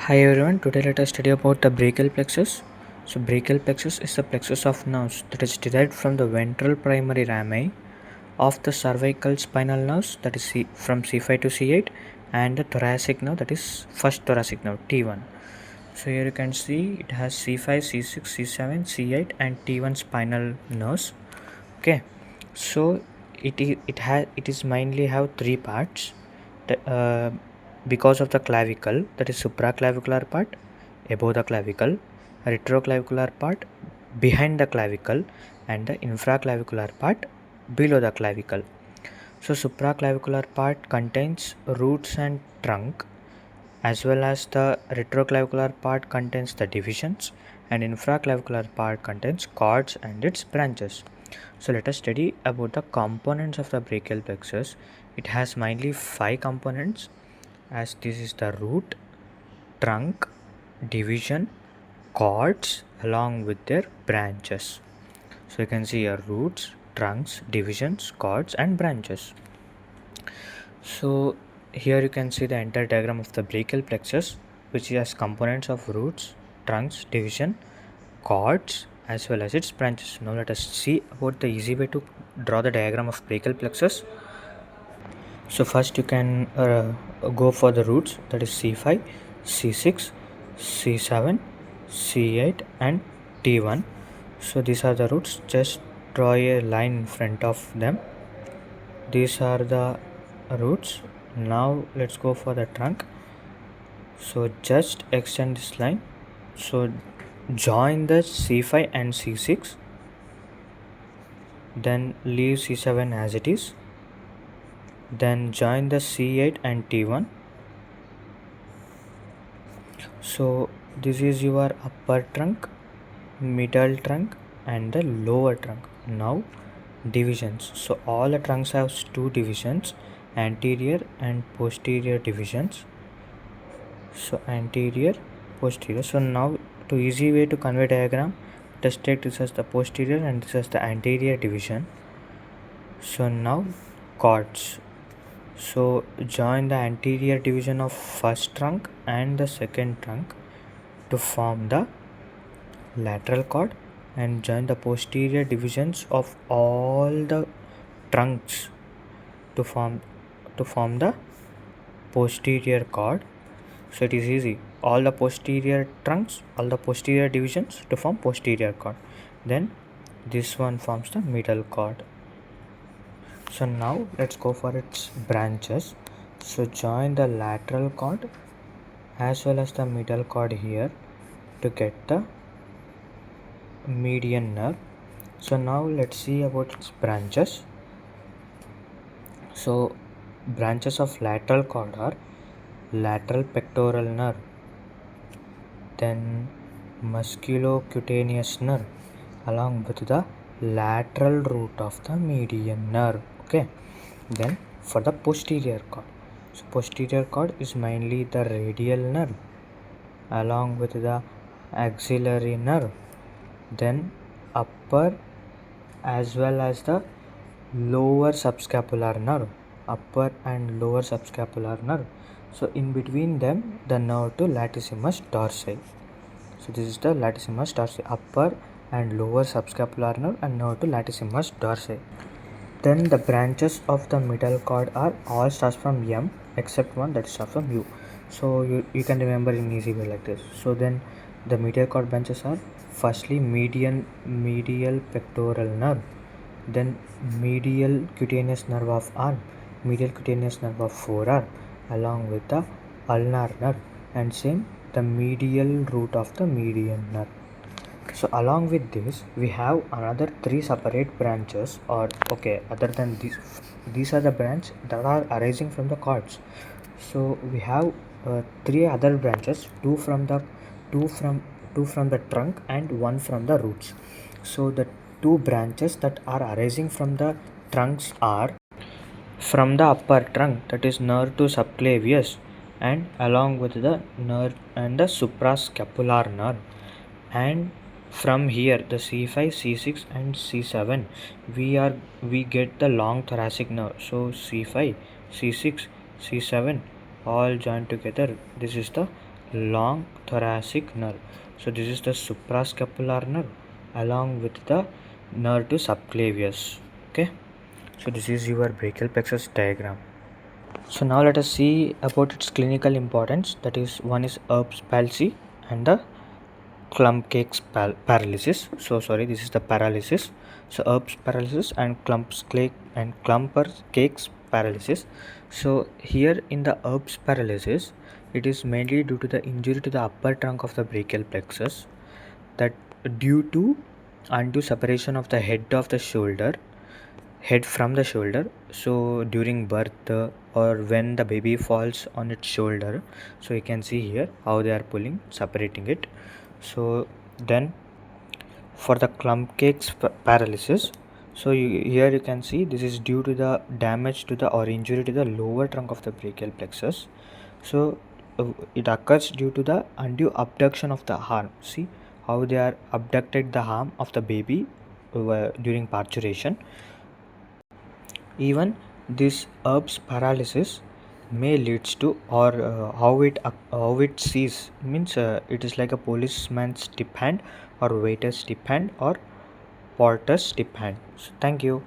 Hi everyone, today let us study about the brachial plexus. So brachial plexus is the plexus of nerves that is derived from the ventral primary rami of the cervical spinal nerves, that is from C5 to C8, and the thoracic nerve, that is first thoracic nerve T1. So here you can see it has C5, C6, C7, C8 and T1 spinal nerves. Okay, so it is mainly have three parts. Because of the clavicle, that is supraclavicular part above the clavicle, retroclavicular part behind the clavicle, and the infraclavicular part below the clavicle. So supraclavicular part contains roots and trunk, as well as the retroclavicular part contains the divisions, and infraclavicular part contains cords and its branches. So let us study about the components of the brachial plexus. It has mainly five components, as this is the root, trunk, division, cords along with their branches. So you can see here roots, trunks, divisions, cords and branches. So here you can see the entire diagram of the brachial plexus, which has components of roots, trunks, division, cords as well as its branches. Now let us see about the easy way to draw the diagram of brachial plexus. So first you can go for the roots, that is C5, C6, C7, C8 and T1. So these are the roots. Just draw a line in front of them. These are the roots. Now let's go for the trunk. So just extend this line. So join the C5 and C6, then leave C7 as it is, then join the C8 and T1. So this is your upper trunk, middle trunk and the lower trunk. Now divisions. So all the trunks have two divisions, anterior and posterior divisions. So anterior, posterior. So now to easy way to convey diagram, just take this as the posterior and this as the anterior division. So now cords. So join the anterior division of first trunk and the second trunk to form the lateral cord, and join the posterior divisions of all the trunks to form the posterior cord. So it is easy, all the posterior trunks, all the posterior divisions to form posterior cord, then this one forms the middle cord. So now let's go for its branches. So join the lateral cord as well as the middle cord here to get the median nerve. So now let's see about its branches. So branches of lateral cord are lateral pectoral nerve, then musculocutaneous nerve along with the lateral root of the median nerve. Okay, then for the posterior cord, so posterior cord is mainly the radial nerve along with the axillary nerve, then upper as well as the lower subscapular nerve, upper and lower subscapular nerve. So in between them the nerve to latissimus dorsi. So this is the latissimus dorsi, upper and lower subscapular nerve and nerve to latissimus dorsi. Then the branches of the middle cord are all starts from M except one that starts from U. So you can remember in easy way like this. So then the medial cord branches are firstly medial pectoral nerve, then medial cutaneous nerve of arm, medial cutaneous nerve of forearm along with the ulnar nerve, and same the medial root of the median nerve. So along with this we have another three separate branches, or okay, other than these are the branches that are arising from the cords. So we have three other branches, two from the trunk and one from the roots. So the two branches that are arising from the trunks are from the upper trunk, that is nerve to subclavius, and along with the nerve and the suprascapular nerve, and from here the C5, C6 and C7 we get the long thoracic nerve. So C5, C6, C7 all joined together, this is the long thoracic nerve. So this is the suprascapular nerve along with the nerve to subclavius. Okay, so this is your brachial plexus diagram. So now let us see about its clinical importance. That is, one is Erb's palsy and the Klumpke's paralysis. So sorry, this is the paralysis. So Erb's paralysis and Klumper-Cake's paralysis. So here in the Erb's paralysis, it is mainly due to the injury to the upper trunk of the brachial plexus, that due to undue separation of the head from the shoulder. So during birth or when the baby falls on its shoulder, so you can see here how they are separating it. So then for the Klumpke's paralysis, so here you can see this is due to the damage to the or injury to the lower trunk of the brachial plexus. So it occurs due to the undue abduction of the arm. See how they are abducted the arm of the baby during parturition. Even this Erb's paralysis may leads to, or how it sees means it is like a policeman's tip hand or waiter's tip hand or porter's tip hand. So thank you.